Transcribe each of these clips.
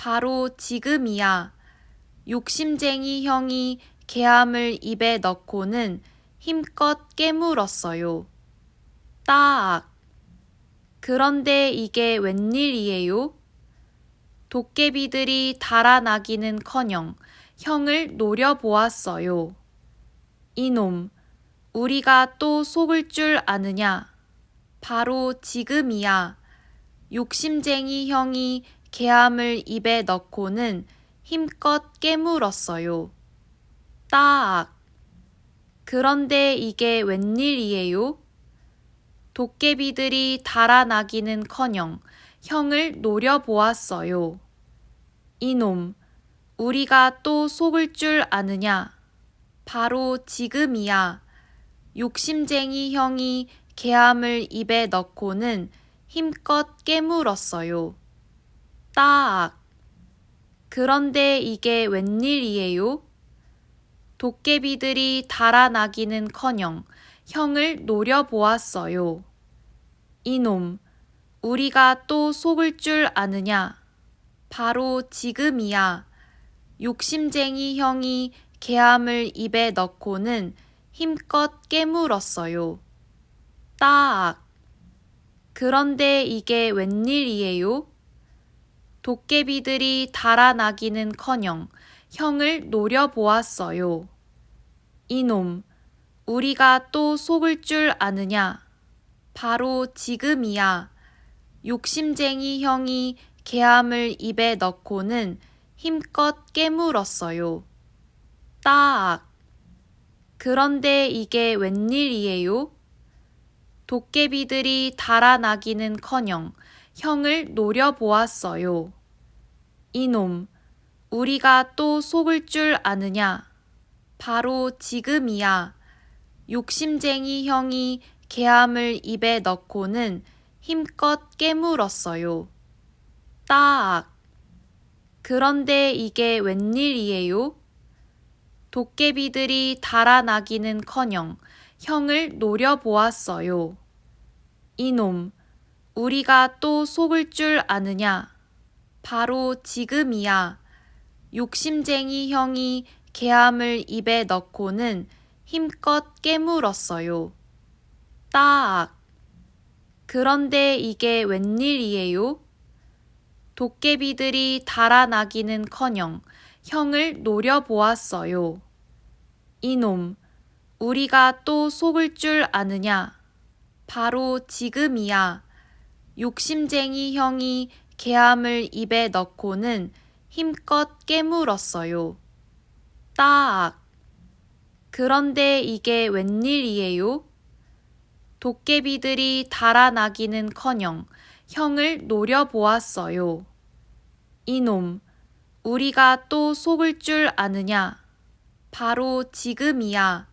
바로 지금이야. 욕심쟁이 형이 개암을 입에 넣고는 힘껏 깨물었어요. 따악. 그런데 이게 웬일이에요? 도깨비들이 달아나기는커녕 형을 노려보았어요. 이놈, 우리가 또 속을 줄 아느냐? 바로 지금이야. 욕심쟁이 형이 개암을 입에 넣고는 힘껏 깨물었어요. 따악. 그런데 이게 웬일이에요? 도깨비들이 달아나기는커녕 형을 노려보았어요. 이놈, 우리가 또 속을 줄 아느냐? 바로 지금이야. 욕심쟁이 형이 개암을 입에 넣고는 힘껏 깨물었어요. 따악. 그런데 이게 웬일이에요? 도깨비들이 달아나기는커녕 형을 노려보았어요. 이놈, 우리가 또 속을 줄 아느냐? 바로 지금이야. 욕심쟁이 형이 개암을 입에 넣고는 힘껏 깨물었어요. 따악. 그런데 이게 웬일이에요? 도깨비들이 달아나기는커녕 형을 노려보았어요. 이놈, 우리가 또 속을 줄 아느냐? 바로 지금이야. 욕심쟁이 형이 개암을 입에 넣고는 힘껏 깨물었어요. 따악. 그런데 이게 웬일이에요? 도깨비들이 달아나기는커녕 형을 노려보았어요. 이놈, 우리가 또 속을 줄 아느냐? 바로 지금이야. 욕심쟁이 형이 개암을 입에 넣고는 힘껏 깨물었어요. 따악. 그런데 이게 웬일이에요? 도깨비들이 달아나기는커녕 형을 노려보았어요. 이놈, 우리가 또 속을 줄 아느냐? 바로 지금이야. 욕심쟁이 형이 개암을 입에 넣고는 힘껏 깨물었어요. 따악. 그런데 이게 웬일이에요? 도깨비들이 달아나기는커녕 형을 노려보았어요. 이놈, 우리가 또 속을 줄 아느냐? 바로 지금이야. 욕심쟁이 형이 개암을 입에 넣고는 힘껏 깨물었어요. 따악. 그런데 이게 웬일이에요? 도깨비들이 달아나기는커녕 형을 노려보았어요. 이놈, 우리가 또 속을 줄 아느냐? 바로 지금이야.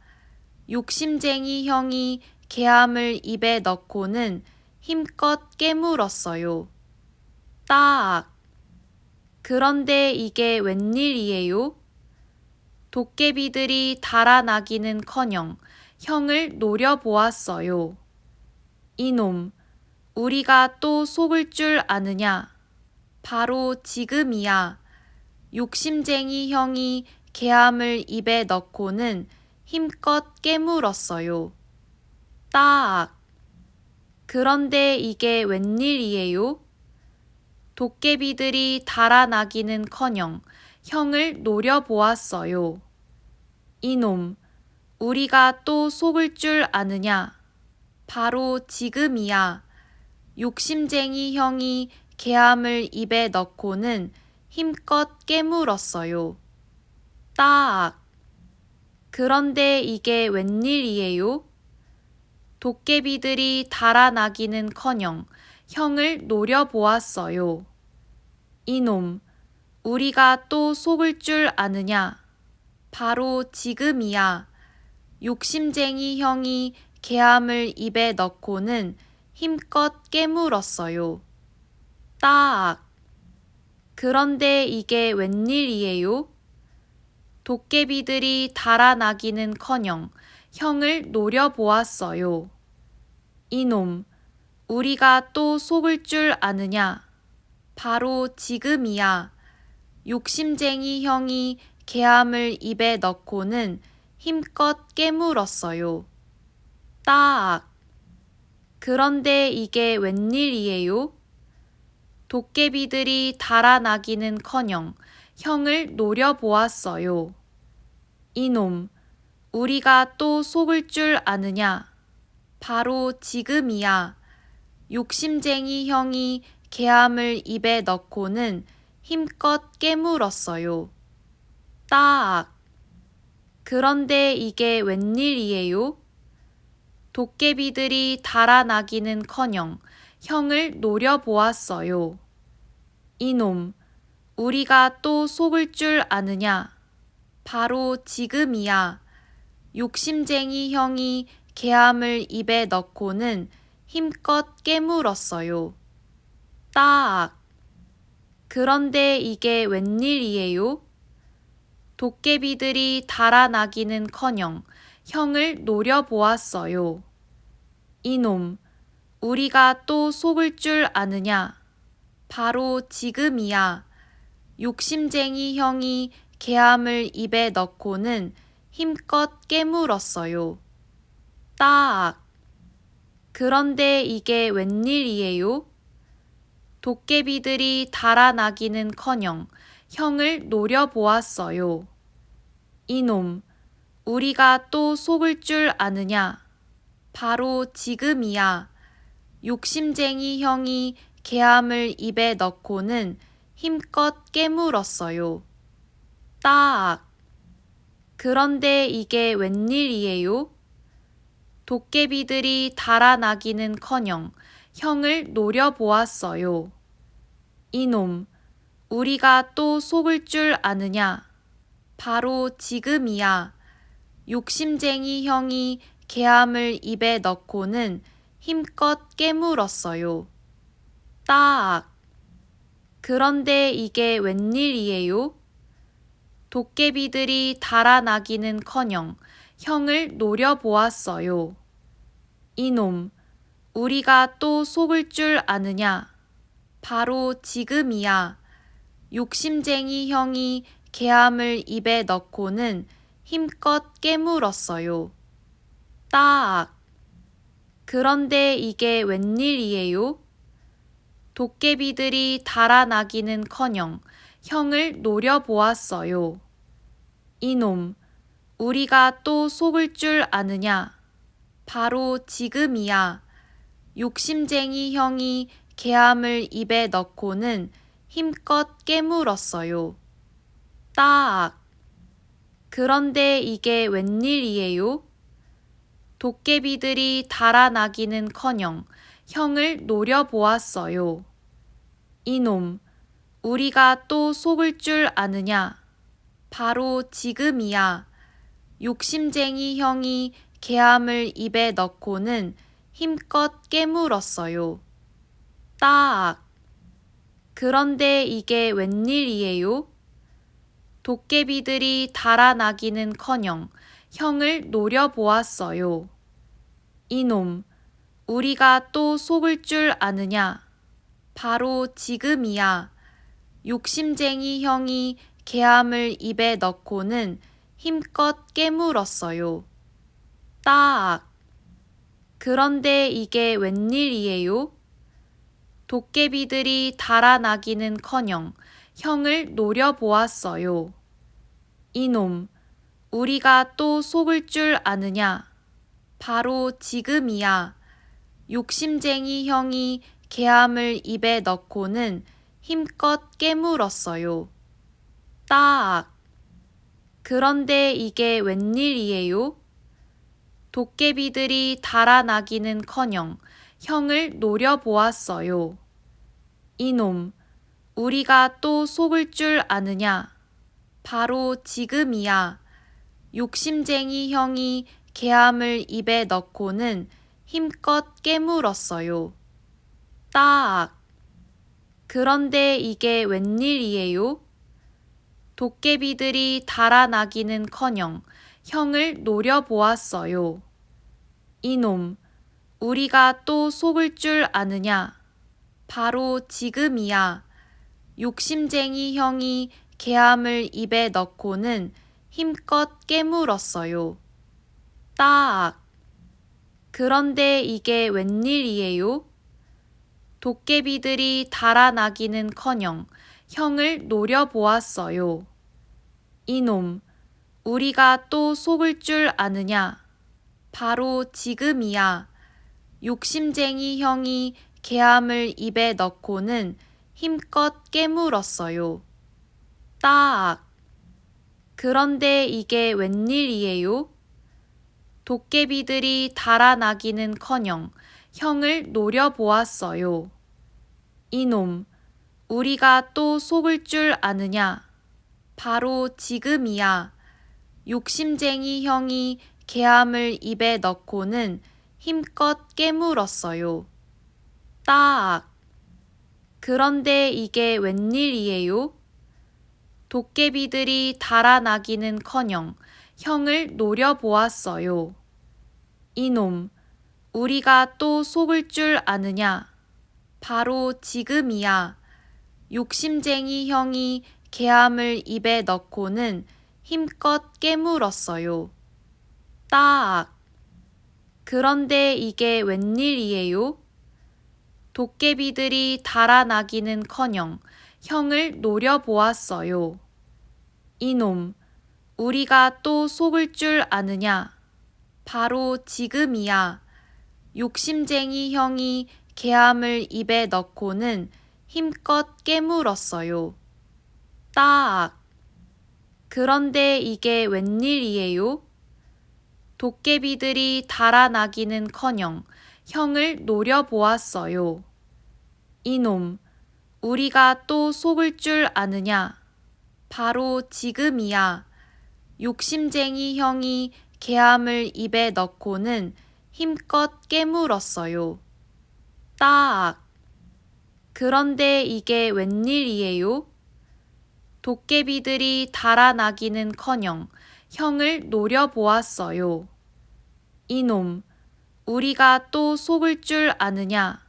욕심쟁이 형이 개암을 입에 넣고는 힘껏 깨물었어요. 따악. 그런데 이게 웬일이에요? 도깨비들이 달아나기는커녕 형을 노려보았어요. 이놈, 우리가 또 속을 줄 아느냐? 바로 지금이야. 욕심쟁이 형이 개암을 입에 넣고는 힘껏 깨물었어요. 따악. 그런데 이게 웬일이에요? 도깨비들이 달아나기는커녕 형을 노려보았어요. 이놈, 우리가 또 속을 줄 아느냐? 바로 지금이야. 욕심쟁이 형이 개암을 입에 넣고는 힘껏 깨물었어요. 따악. 그런데 이게 웬일이에요? 도깨비들이 달아나기는커녕 형을 노려보았어요. 이놈, 우리가 또 속을 줄 아느냐? 바로 지금이야. 욕심쟁이 형이 개암을 입에 넣고는 힘껏 깨물었어요. 따악. 그런데 이게 웬일이에요? 도깨비들이 달아나기는커녕 형을 노려보았어요. 이놈, 우리가 또 속을 줄 아느냐? 바로 지금이야. 욕심쟁이 형이 개암을 입에 넣고는 힘껏 깨물었어요. 따악. 그런데 이게 웬일이에요? 도깨비들이 달아나기는커녕 형을 노려보았어요. 이놈, 우리가 또 속을 줄 아느냐? 바로 지금이야. 욕심쟁이 형이 개암을 입에 넣고는 힘껏 깨물었어요. 따악. 그런데 이게 웬일이에요? 도깨비들이 달아나기는커녕 형을 노려보았어요. 이놈, 우리가 또 속을 줄 아느냐? 바로 지금이야. 욕심쟁이 형이 개암을 입에 넣고는 힘껏 깨물었어요. 따악. 그런데 이게 웬일이에요? 도깨비들이 달아나기는커녕 형을 노려보았어요. 이놈, 우리가 또 속을 줄 아느냐? 바로 지금이야. 욕심쟁이 형이 개암을 입에 넣고는 힘껏 깨물었어요. 따악. 그런데 이게 웬일이에요? 도깨비들이 달아나기는커녕 형을 노려보았어요. 이놈, 우리가 또 속을 줄 아느냐? 바로 지금이야. 욕심쟁이 형이 개암을 입에 넣고는 힘껏 깨물었어요. 따악. 그런데 이게 웬일이에요? 도깨비들이 달아나기는커녕 형을 노려보았어요. 이놈, 우리가 또 속을 줄 아느냐? 바로 지금이야. 욕심쟁이 형이 개암을 입에 넣고는 힘껏 깨물었어요. 따악. 그런데 이게 웬일이에요? 도깨비들이 달아나기는커녕 형을 노려보았어요. 이놈, 우리가 또 속을 줄 아느냐? 바로 지금이야. 욕심쟁이 형이 개암을 입에 넣고는 힘껏 깨물었어요. 따악. 그런데 이게 웬일이에요? 도깨비들이 달아나기는커녕 형을 노려보았어요. 이놈, 우리가 또 속을 줄 아느냐? 바로 지금이야. 욕심쟁이 형이 개암을 입에 넣고는 힘껏 깨물었어요. 따악. 그런데 이게 웬일이에요? 도깨비들이 달아나기는커녕 형을 노려보았어요. 이놈, 우리가 또 속을 줄 아느냐? 바로 지금이야. 욕심쟁이 형이 개암을 입에 넣고는 힘껏 깨물었어요. 따악. 그런데 이게 웬일이에요? 도깨비들이 달아나기는커녕 형을 노려보았어요. 이놈, 우리가 또 속을 줄 아느냐? 바로 지금이야. 욕심쟁이 형이 개암을 입에 넣고는 힘껏 깨물었어요. 따악. 그런데 이게 웬일이에요? 도깨비들이 달아나기는커녕 형을 노려보았어요. 이놈, 우리가 또 속을 줄 아느냐? 바로 지금이야. 욕심쟁이 형이 개암을 입에 넣고는 힘껏 깨물었어요. 따악. 그런데 이게 웬일이에요? 도깨비들이 달아나기는커녕 형을 노려보았어요. 이놈, 우리가 또 속을 줄 아느냐? 바로 지금이야. 욕심쟁이 형이 개암을 입에 넣고는 힘껏 깨물었어요. 따악. 그런데 이게 웬일이에요? 도깨비들이 달아나기는커녕 형을 노려보았어요. 이놈, 우리가 또 속을 줄 아느냐? 바로 지금이야. 욕심쟁이 형이 개함을 입에 넣고는 힘껏 깨물었어요. 따악. 그런데 이게 웬일이에요? 도깨비들이 달아나기는커녕 형을 노려보았어요. 이놈, 우리가 또 속을 줄 아느냐? 바로 지금이야. 욕심쟁이 형이 개함을 입에 넣고는 힘껏 깨물었어요. 따악. 그런데 이게 웬일이에요? 도깨비들이 달아나기는커녕 형을 노려보았어요. 이놈, 우리가 또 속을 줄 아느냐? 바로 지금이야. 욕심쟁이 형이 개함을 입에 넣고는 힘껏 깨물었어요. 따악. 그런데 이게 웬일이에요? 도깨비들이 달아나기는커녕 형을 노려보았어요. 이놈, 우리가 또 속을 줄 아느냐? 바로 지금이야. 욕심쟁이 형이 개함을 입에 넣고는 힘껏 깨물었어요. 따악. 그런데 이게 웬일이에요? 도깨비들이 달아나기는커녕 형을 노려보았어요. 이놈, 우리가 또 속을 줄 아느냐? 바로 지금이야. 욕심쟁이 형이 개함을 입에 넣고는 힘껏 깨물었어요. 따악. 그런데 이게 웬일이에요? 도깨비들이 달아나기는커녕 형을 노려보았어요. 이놈, 우리가 또 속을 줄 아느냐? 바로 지금이야. 욕심쟁이 형이 개함을 입에 넣고는 힘껏 깨물었어요. 따악. 그런데 이게 웬일이에요? 도깨비들이 달아나기는커녕 형을 노려보았어요. 이놈, 우리가 또 속을 줄 아느냐?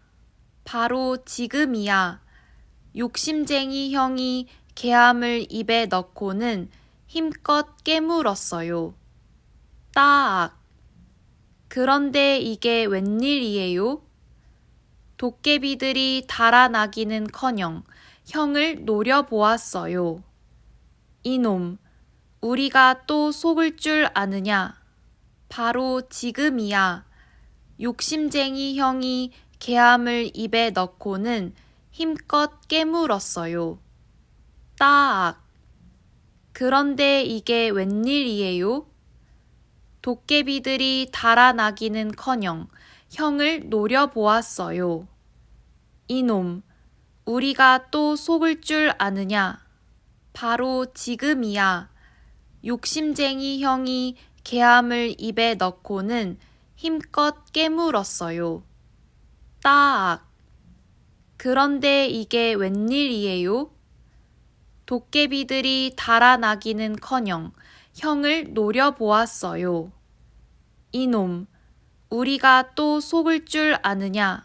바로 지금이야. 욕심쟁이 형이 개함을 입에 넣고는 힘껏 깨물었어요. 따악. 그런데 이게 웬일이에요? 도깨비들이 달아나기는커녕 형을 노려보았어요. 이놈, 우리가 또 속을 줄 아느냐? 바로 지금이야. 욕심쟁이 형이 개함을 입에 넣고는 힘껏 깨물었어요. 따악. 그런데 이게 웬일이에요? 도깨비들이 달아나기는커녕 형을 노려보았어요. 이놈, 우리가 또 속을 줄 아느냐? 바로 지금이야. 욕심쟁이 형이 개함을 입에 넣고는 힘껏 깨물었어요. 따악. 그런데 이게 웬일이에요? 도깨비들이 달아나기는커녕 형을 노려보았어요. 이놈, 우리가 또 속을 줄 아느냐?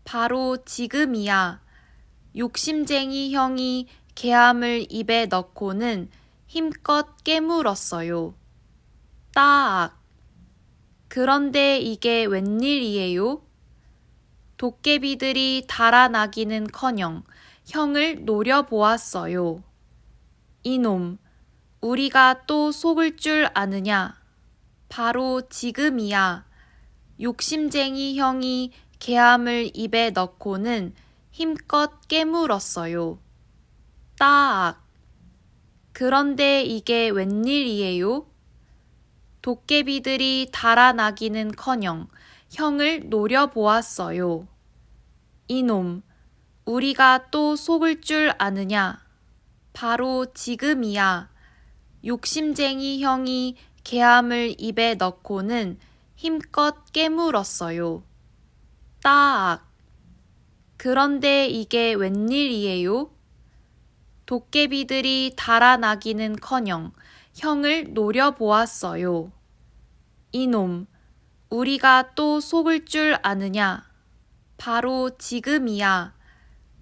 바로 지금이야. 욕심쟁이 형이 개함을 입에 넣고는 힘껏 깨물었어요. 따악. 그런데 이게 웬일이에요? 도깨비들이 달아나기는커녕 형을 노려보았어요. 이놈, 우리가 또 속을 줄 아느냐? 바로 지금이야. 욕심쟁이 형이 개함을 입에 넣고는 힘껏 깨물었어요. 따악. 그런데 이게 웬일이에요? 도깨비들이 달아나기는커녕 형을 노려보았어요. 이놈, 우리가 또 속을 줄 아느냐? 바로 지금이야. 욕심쟁이 형이 개함을 입에 넣고는 힘껏 깨물었어요. 따악. 그런데 이게 웬일이에요? 도깨비들이 달아나기는커녕 형을 노려보았어요. 이놈, 우리가 또 속을 줄 아느냐? 바로 지금이야.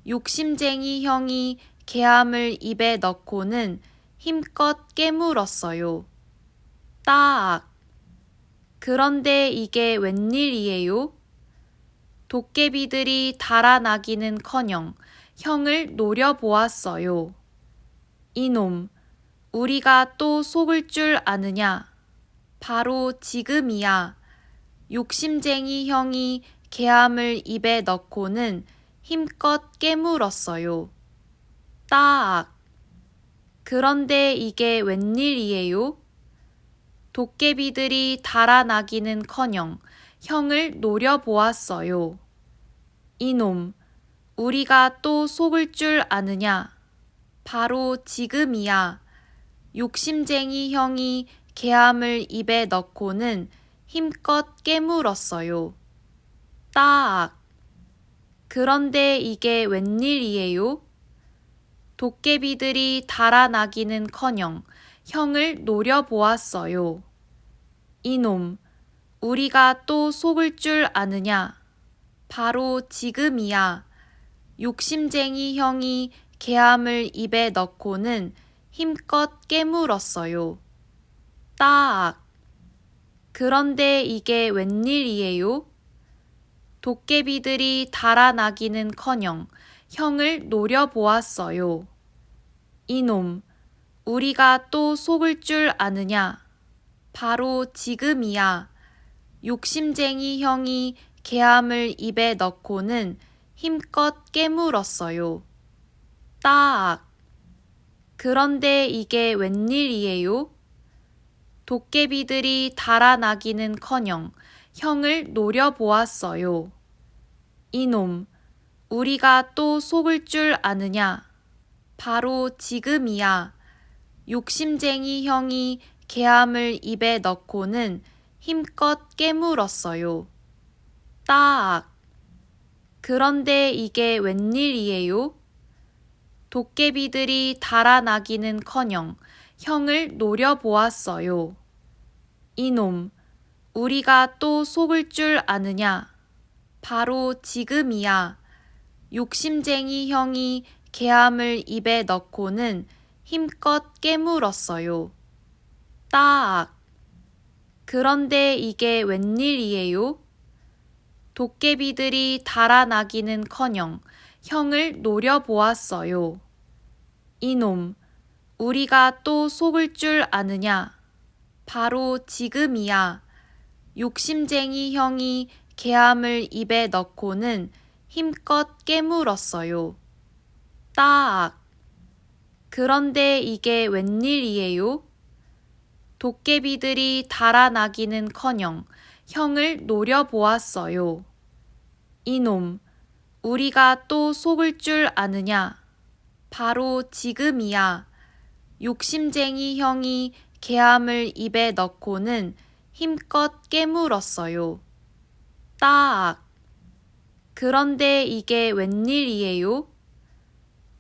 욕심쟁이 형이 개암을 입에 넣고는 힘껏 깨물었어요. 따악. 그런데 이게 웬일이에요? 도깨비들이 달아나기는커녕 형을 노려보았어요. 이놈, 우리가 또 속을 줄 아느냐? 바로 지금이야. 욕심쟁이 형이 개암을 입에 넣고는 힘껏 깨물었어요. 따악. 그런데 이게 웬일이에요? 도깨비들이 달아나기는커녕 형을 노려보았어요. 이놈, 우리가 또 속을 줄 아느냐? 바로 지금이야. 욕심쟁이 형이 개암을 입에 넣고는 힘껏 깨물었어요. 따악. 그런데 이게 웬일이에요? 도깨비들이 달아나기는커녕 형을 노려보았어요. 이놈, 우리가 또 속을 줄 아느냐? 바로 지금이야. 욕심쟁이 형이 개암을 입에 넣고는 힘껏 깨물었어요. 따악. 그런데 이게 웬일이에요? 도깨비들이 달아나기는커녕 형을 노려보았어요. 이놈, 우리가 또 속을 줄 아느냐? 바로 지금이야. 욕심쟁이 형이 개암을 입에 넣고는 힘껏 깨물었어요. 따악. 그런데 이게 웬일이에요? 도깨비들이 달아나기는커녕 형을 노려보았어요. 이놈, 우리가 또 속을 줄 아느냐? 바로 지금이야. 욕심쟁이 형이 개암을 입에 넣고는 힘껏 깨물었어요. 따악. 그런데 이게 웬일이에요? 도깨비들이 달아나기는커녕 형을 노려보았어요. 이놈, 우리가 또 속을 줄 아느냐? 바로 지금이야. 욕심쟁이 형이 개암을 입에 넣고는 힘껏 깨물었어요. 따악. 그런데 이게 웬일이에요? 도깨비들이 달아나기는커녕 형을 노려보았어요. 이놈, 우리가 또 속을 줄 아느냐? 바로 지금이야. 욕심쟁이 형이 개암을 입에 넣고는 힘껏 깨물었어요. 따악. 그런데 이게 웬일이에요? 도깨비들이 달아나기는커녕 형을 노려보았어요. 이놈, 우리가 또 속을 줄 아느냐? 바로 지금이야. 욕심쟁이 형이 개암을 입에 넣고는 힘껏 깨물었어요. 따악. 그런데 이게 웬일이에요?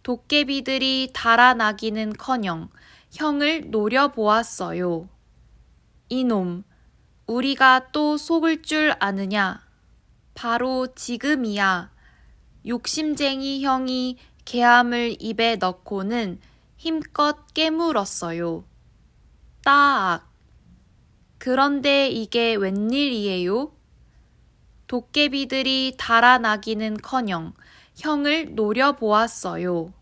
도깨비들이 달아나기는커녕 형을 노려보았어요. 이놈, 우리가 또 속을 줄 아느냐? 바로 지금이야. 욕심쟁이 형이 개암을 입에 넣고는 힘껏 깨물었어요. 따악. 그런데 이게 웬일이에요? 도깨비들이 달아나기는커녕 형을 노려보았어요.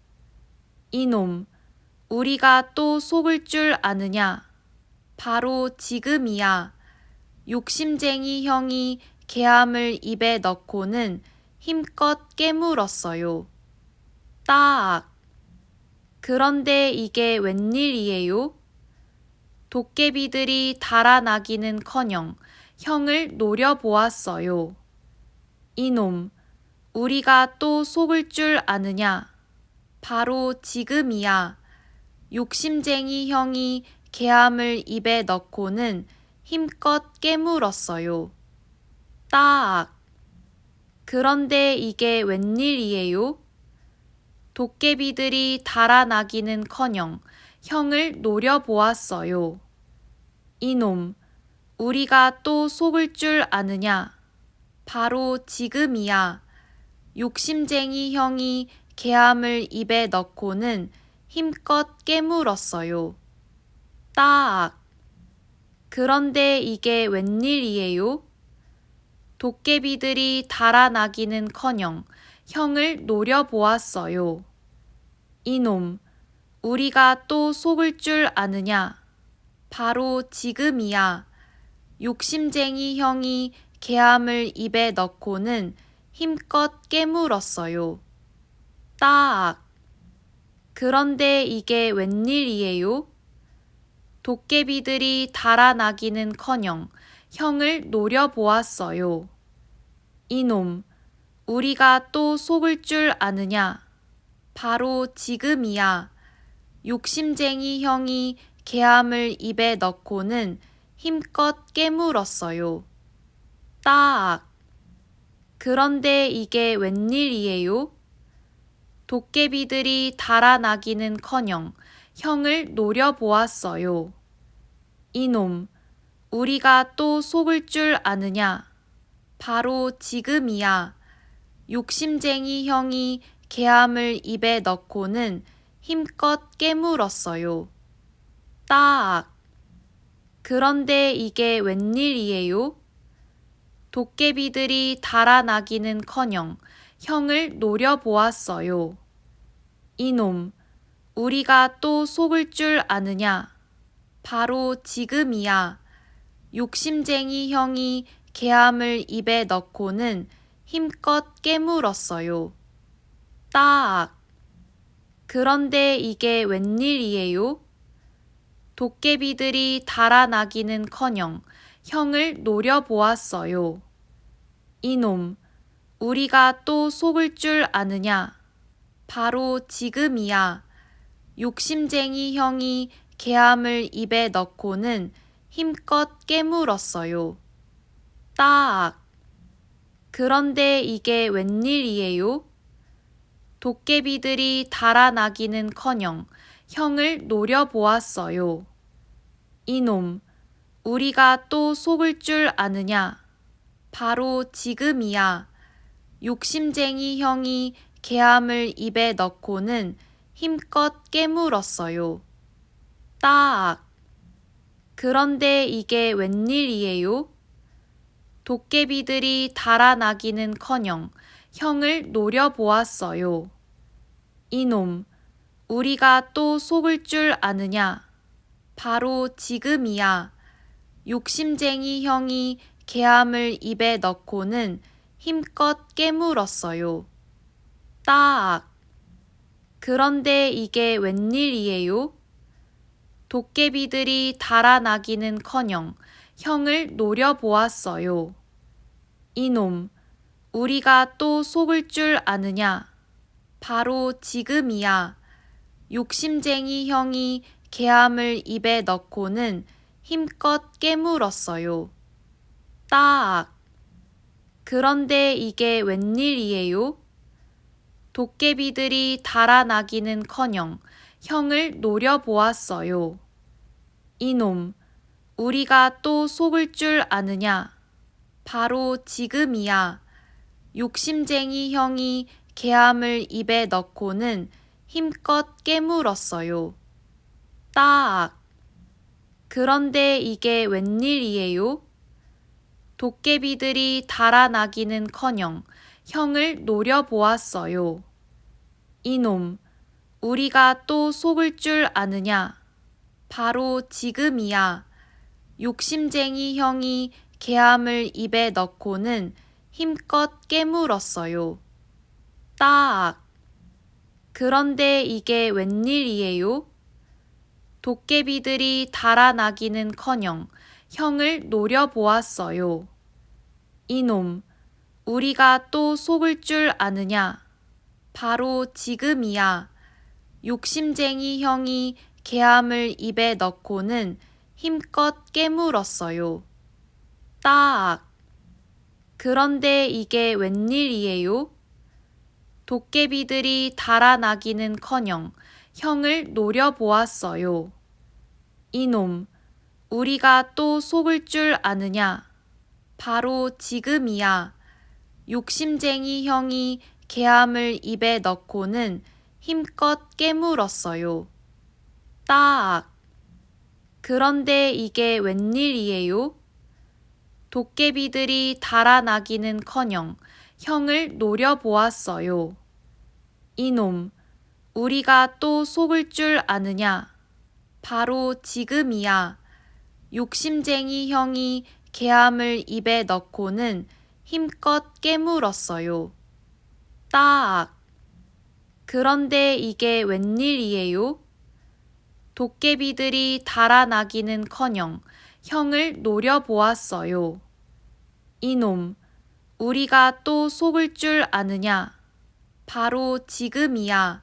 이놈, 우리가 또 속을 줄 아느냐? 바로 지금이야. 욕심쟁이 형이 개암을 입에 넣고는 힘껏 깨물었어요. 따악. 그런데 이게 웬일이에요? 도깨비들이 달아나기는커녕 형을 노려보았어요. 이놈, 우리가 또 속을 줄 아느냐? 바로 지금이야. 욕심쟁이 형이 개암을 입에 넣고는 힘껏 깨물었어요. 따악. 그런데 이게 웬일이에요? 도깨비들이 달아나기는커녕 형을 노려보았어요. 이놈, 우리가 또 속을 줄 아느냐? 바로 지금이야. 욕심쟁이 형이 개함을 입에 넣고는 힘껏 깨물었어요. 따악. 그런데 이게 웬일이에요? 도깨비들이 달아나기는커녕 형을 노려보았어요. 이놈, 우리가 또 속을 줄 아느냐? 바로 지금이야. 욕심쟁이 형이 개함을 입에 넣고는 힘껏 깨물었어요. 따악. 그런데 이게 웬일이에요? 도깨비들이 달아나기는커녕 형을 노려보았어요. 이놈, 우리가 또 속을 줄 아느냐? 바로 지금이야. 욕심쟁이 형이 개함을 입에 넣고는 힘껏 깨물었어요. 따악. 그런데 이게 웬일이에요? 도깨비들이 달아나기는커녕 형을 노려보았어요. 이놈, 우리가 또 속을 줄 아느냐? 바로 지금이야. 욕심쟁이 형이 개함을 입에 넣고는 힘껏 깨물었어요. 따악. 그런데 이게 웬일이에요? 도깨비들이 달아나기는커녕 형을 노려보았어요. 이놈, 우리가 또 속을 줄 아느냐? 바로 지금이야. 욕심쟁이 형이 개함을 입에 넣고는 힘껏 깨물었어요. 따악. 그런데 이게 웬일이에요? 도깨비들이 달아나기는커녕 형을 노려보았어요. 이놈, 우리가 또 속을 줄 아느냐? 바로 지금이야. 욕심쟁이 형이 개함을 입에 넣고는 힘껏 깨물었어요. 따악. 그런데 이게 웬일이에요? 도깨비들이 달아나기는커녕 형을 노려보았어요. 이놈, 우리가 또 속을 줄 아느냐? 바로 지금이야. 욕심쟁이 형이 개함을 입에 넣고는 힘껏 깨물었어요. 따악. 그런데 이게 웬일이에요? 도깨비들이 달아나기는커녕 형을 노려보았어요. 이놈, 우리가 또 속을 줄 아느냐? 바로 지금이야. 욕심쟁이 형이 개함을 입에 넣고는 힘껏 깨물었어요. 따악. 그런데 이게 웬일이에요? 도깨비들이 달아나기는커녕 형을 노려보았어요. 이놈, 우리가 또 속을 줄 아느냐? 바로 지금이야. 욕심쟁이 형이 개함을 입에 넣고는 힘껏 깨물었어요. 따악. 그런데 이게 웬일이에요? 도깨비들이 달아나기는커녕 형을 노려보았어요. 이놈, 우리가 또 속을 줄 아느냐? 바로 지금이야. 욕심쟁이 형이 개함을 입에 넣고는 힘껏 깨물었어요. 따악. 그런데 이게 웬일이에요? 도깨비들이 달아나기는커녕 형을 노려보았어요. 이놈, 우리가 또 속을 줄 아느냐? 바로 지금이야. 욕심쟁이 형이 개함을 입에 넣고는 힘껏 깨물었어요. 따악. 그런데 이게 웬일이에요? 도깨비들이 달아나기는커녕 형을 노려보았어요. 이놈, 우리가 또 속을 줄 아느냐? 바로 지금이야. 욕심쟁이 형이 개함을 입에 넣고는 힘껏 깨물었어요. 따악. 그런데 이게 웬일이에요? 도깨비들이 달아나기는커녕 형을 노려보았어요. 이놈, 우리가 또 속을 줄 아느냐? 바로 지금이야. 욕심쟁이 형이 개함을 입에 넣고는 힘껏 깨물었어요. 따악. 그런데 이게 웬일이에요? 도깨비들이 달아나기는커녕 형을 노려보았어요. 이놈, 우리가 또 속을 줄 아느냐? 바로 지금이야. 욕심쟁이 형이 개함을 입에 넣고는 힘껏 깨물었어요. 따악. 그런데 이게 웬일이에요? 도깨비들이 달아나기는커녕 형을 노려보았어요. 이놈, 우리가 또 속을 줄 아느냐? 바로 지금이야.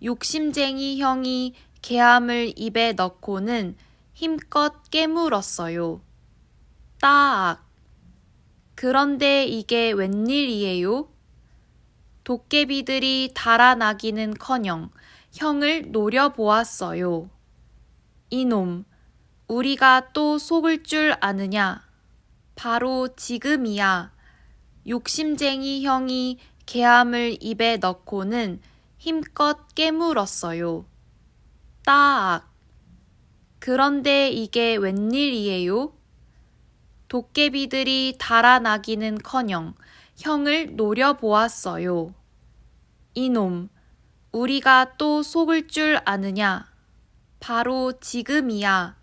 욕심쟁이 형이 개함을 입에 넣고는 힘껏 깨물었어요. 따악. 그런데 이게 웬일이에요? 도깨비들이 달아나기는커녕 형을 노려보았어요. 이놈, 우리가 또 속을 줄 아느냐? 바로 지금이야. 욕심쟁이 형이 개함을 입에 넣고는 힘껏 깨물었어요. 따악. 그런데 이게 웬일이에요? 도깨비들이 달아나기는커녕 형을 노려보았어요. 이놈, 우리가 또 속을 줄 아느냐? 바로 지금이야.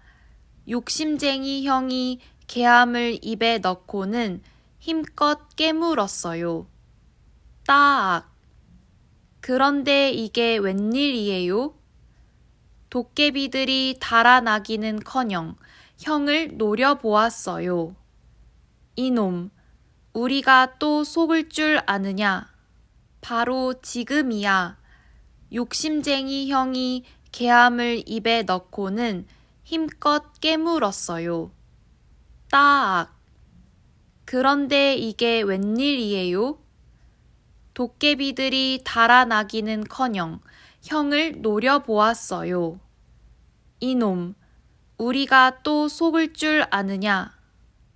욕심쟁이 형이 개함을 입에 넣고는 힘껏 깨물었어요. 따악. 그런데 이게 웬일이에요? 도깨비들이 달아나기는커녕 형을 노려보았어요. 이놈, 우리가 또 속을 줄 아느냐? 바로 지금이야. 욕심쟁이 형이 개함을 입에 넣고는 힘껏 깨물었어요. 따악. 그런데 이게 웬일이에요? 도깨비들이 달아나기는커녕 형을 노려보았어요. 이놈, 우리가 또 속을 줄 아느냐?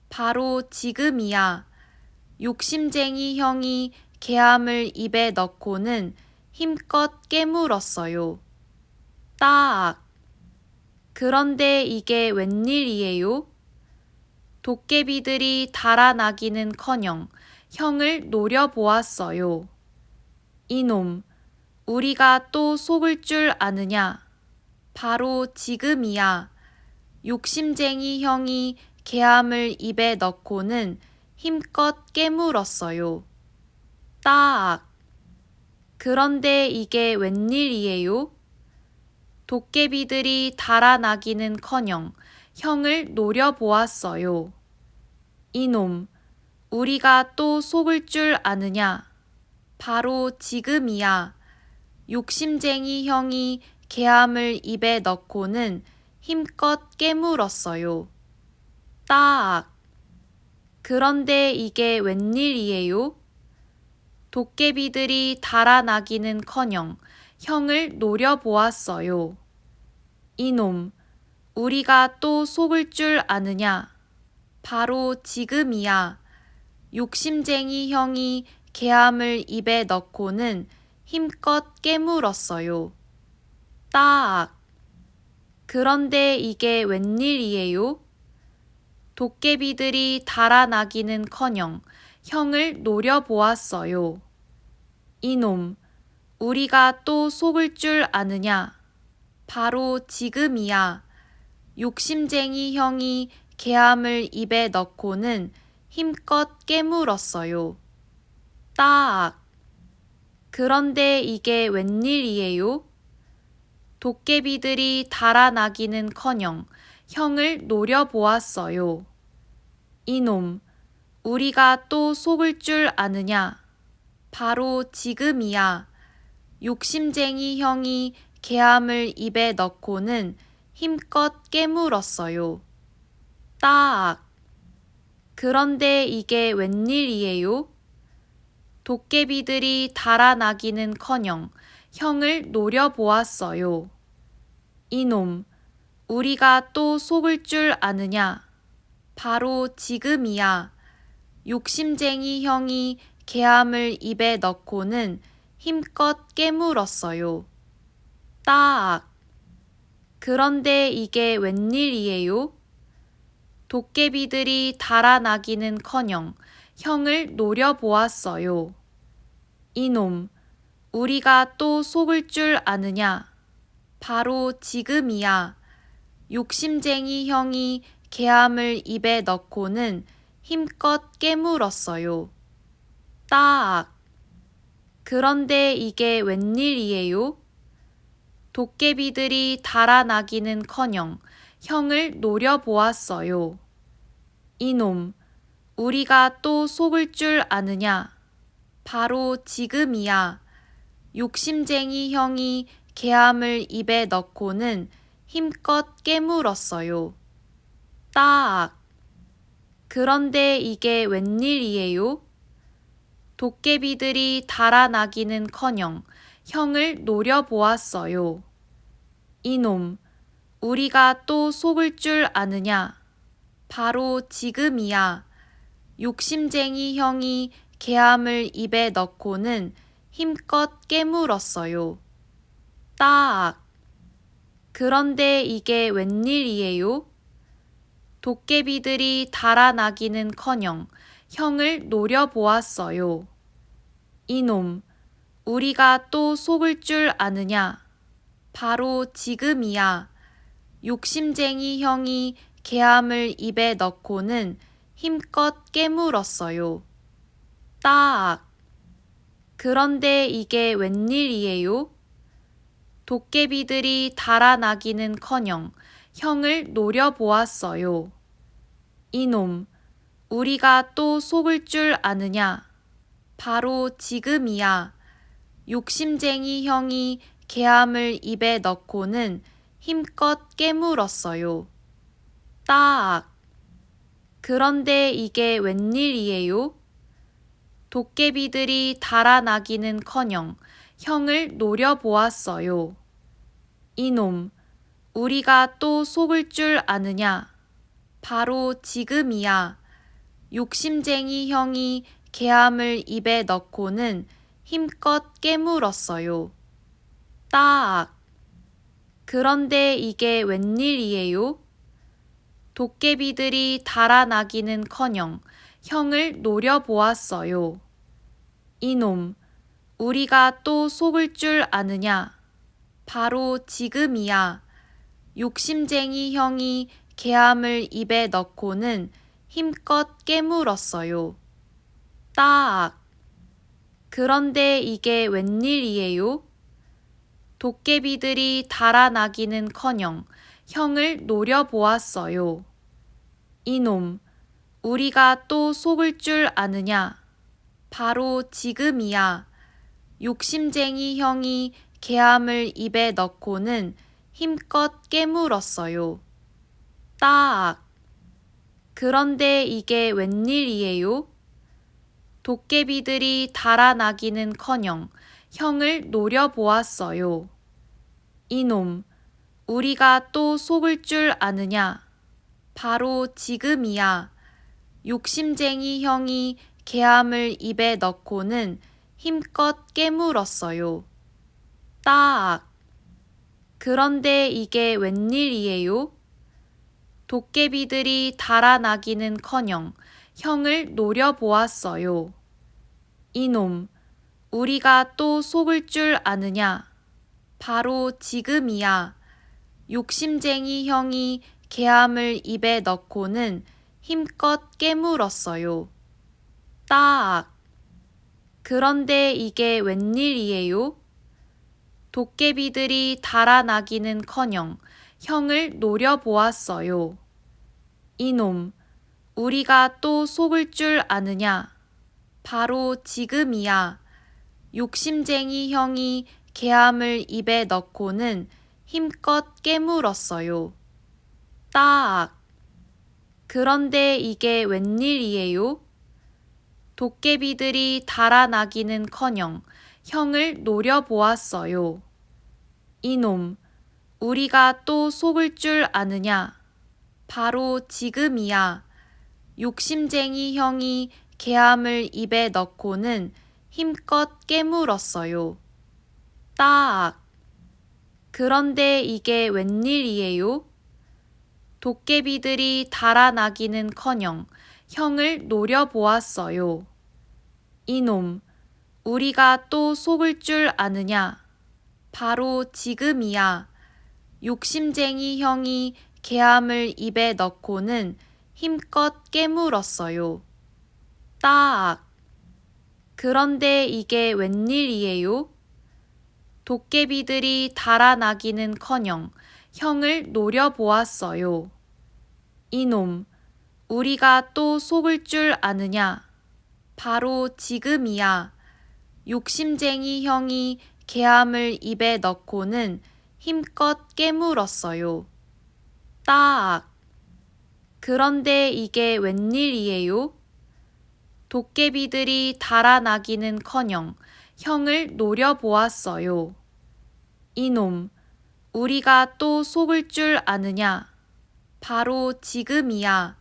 바로 지금이야. 욕심쟁이 형이 개함을 입에 넣고는 힘껏 깨물었어요. 따악. 그런데 이게 웬일이에요? 도깨비들이 달아나기는커녕 형을 노려보았어요. 이놈, 우리가 또 속을 줄 아느냐? 바로 지금이야. 욕심쟁이 형이 개함을 입에 넣고는 힘껏 깨물었어요. 따악. 그런데 이게 웬일이에요? 도깨비들이 달아나기는커녕 형을 노려보았어요. 이놈, 우리가 또 속을 줄 아느냐? 바로 지금이야. 욕심쟁이 형이 개함을 입에 넣고는 힘껏 깨물었어요. 따악. 그런데 이게 웬일이에요? 도깨비들이 달아나기는커녕 형을 노려보았어요. 이놈, 우리가 또 속을 줄 아느냐? 바로 지금이야. 욕심쟁이 형이 개함을 입에 넣고는 힘껏 깨물었어요. 따악. 그런데 이게 웬일이에요? 도깨비들이 달아나기는커녕 형을 노려보았어요. 이놈, 우리가 또 속을 줄 아느냐? 바로 지금이야. 욕심쟁이 형이 개함을 입에 넣고는 힘껏 깨물었어요. 따악. 그런데 이게 웬일이에요? 도깨비들이 달아나기는커녕 형을 노려보았어요. 이놈, 우리가 또 속을 줄 아느냐? 바로 지금이야. 욕심쟁이 형이 개함을 입에 넣고는 힘껏 깨물었어요. 따악. 그런데 이게 웬일이에요? 도깨비들이 달아나기는커녕 형을 노려보았어요. 이놈, 우리가 또 속을 줄 아느냐? 바로 지금이야. 욕심쟁이 형이 개함을 입에 넣고는 힘껏 깨물었어요. 따악. 그런데 이게 웬일이에요? 도깨비들이 달아나기는커녕 형을 노려보았어요. 이놈, 우리가 또 속을 줄 아느냐? 바로 지금이야. 욕심쟁이 형이 개함을 입에 넣고는 힘껏 깨물었어요. 따악. 그런데 이게 웬일이에요? 도깨비들이 달아나기는커녕 형을 노려보았어요. 이놈, 우리가 또 속을 줄 아느냐? 바로 지금이야. 욕심쟁이 형이 개함을 입에 넣고는 힘껏 깨물었어요. 따악. 그런데 이게 웬일이에요? 도깨비들이 달아나기는커녕 형을 노려보았어요. 이놈, 우리가 또 속을 줄 아느냐? 바로 지금이야. 욕심쟁이 형이 개함을 입에 넣고는 힘껏 깨물었어요. 따악. 그런데 이게 웬일이에요? 도깨비들이 달아나기는커녕 형을 노려보았어요. 이놈, 우리가 또 속을 줄 아느냐? 바로 지금이야. 욕심쟁이 형이 개함을 입에 넣고는 힘껏 깨물었어요. 따악. 그런데 이게 웬일이에요? 도깨비들이 달아나기는커녕 형을 노려보았어요. 이놈, 우리가 또 속을 줄 아느냐? 바로 지금이야. 욕심쟁이 형이 개함을 입에 넣고는 힘껏 깨물었어요. 따악. 그런데 이게 웬일이에요? 도깨비들이 달아나기는커녕 형을 노려보았어요. 이놈, 우리가 또 속을 줄 아느냐? 바로 지금이야. 욕심쟁이 형이 개함을 입에 넣고는 힘껏 깨물었어요. 따악. 그런데 이게 웬일이에요? 도깨비들이 달아나기는커녕 형을 노려보았어요. 이놈, 우리가 또 속을 줄 아느냐? 바로 지금이야. 욕심쟁이 형이 개함을 입에 넣고는 힘껏 깨물었어요. 따악. 그런데 이게 웬일이에요? 도깨비들이 달아나기는커녕 형을 노려보았어요. 이놈, 우리가 또 속을 줄 아느냐? 바로 지금이야. 욕심쟁이 형이 개함을 입에 넣고는 힘껏 깨물었어요. 따악. 그런데 이게 웬일이에요? 도깨비들이 달아나기는커녕 형을 노려보았어요. 이놈, 우리가 또 속을 줄 아느냐? 바로 지금이야. 욕심쟁이 형이 개함을 입에 넣고는 힘껏 깨물었어요. 따악. 그런데 이게 웬일이에요? 도깨비들이 달아나기는커녕 형을 노려보았어요. 이놈, 우리가 또 속을 줄 아느냐? 바로 지금이야. 욕심쟁이 형이 개함을 입에 넣고는 힘껏 깨물었어요. 따악. 그런데 이게 웬일이에요? 도깨비들이 달아나기는커녕 형을 노려보았어요. 이놈, 우리가 또 속을 줄 아느냐? 바로 지금이야. 욕심쟁이 형이 개함을 입에 넣고는 힘껏 깨물었어요. 따악. 그런데 이게 웬일이에요? 도깨비들이 달아나기는커녕 형을 노려보았어요. 이놈, 우리가 또 속을 줄 아느냐? 바로 지금이야. 욕심쟁이 형이 개함을 입에 넣고는 힘껏 깨물었어요. 따악. 그런데 이게 웬일이에요? 도깨비들이 달아나기는커녕 형을 노려보았어요. 이놈, 우리가 또 속을 줄 아느냐? 바로 지금이야. 욕심쟁이 형이 개함을 입에 넣고는 힘껏 깨물었어요. 따악. 그런데 이게 웬일이에요? 도깨비들이 달아나기는커녕 형을 노려보았어요. 이놈, 우리가 또 속을 줄 아느냐? 바로 지금이야. 욕심쟁이 형이 개함을 입에 넣고는 힘껏 깨물었어요. 따악. 그런데 이게 웬일이에요? 도깨비들이 달아나기는커녕 형을 노려보았어요. 이놈, 우리가 또 속을 줄 아느냐? 바로 지금이야.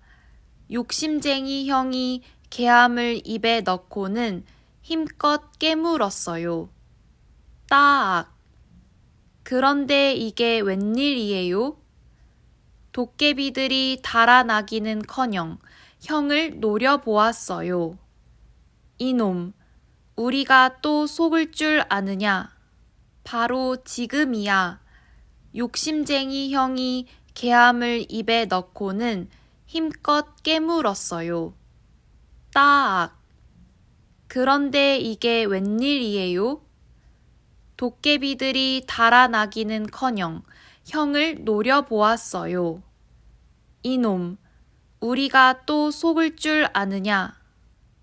욕심쟁이 형이 개함을 입에 넣고는 힘껏 깨물었어요. 따악. 그런데 이게 웬일이에요? 도깨비들이 달아나기는커녕 형을 노려보았어요. 이놈, 우리가 또 속을 줄 아느냐? 바로 지금이야. 욕심쟁이 형이 개함을 입에 넣고는 힘껏 깨물었어요. 따악. 그런데 이게 웬일이에요? 도깨비들이 달아나기는커녕 형을 노려보았어요. 이놈, 우리가 또 속을 줄 아느냐?